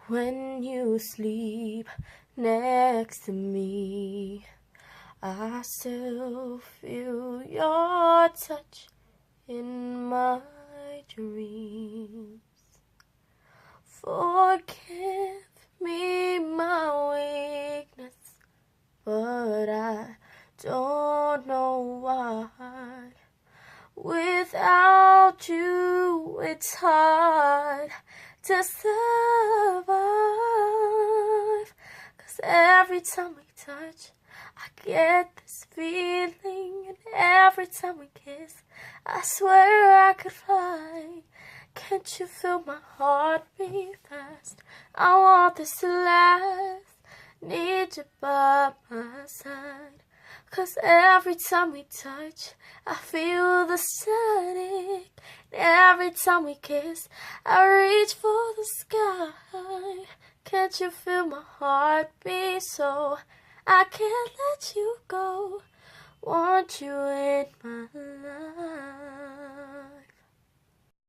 When you sleep next to me, I still feel your touch in my dreams. Forgive me my weakness, but I don't know why. Without you, it's hard to survive. 'Cause every time we touch, I get this feeling. And every time we kiss, I swear I could fly. Can't you feel my heart beat fast? I want this to last. Need you by my side. 'Cause every time we touch, I feel the static. And every time we kiss, I reach for the sky. Can't you feel my heart beat? So I can't let you go. Want you in my life.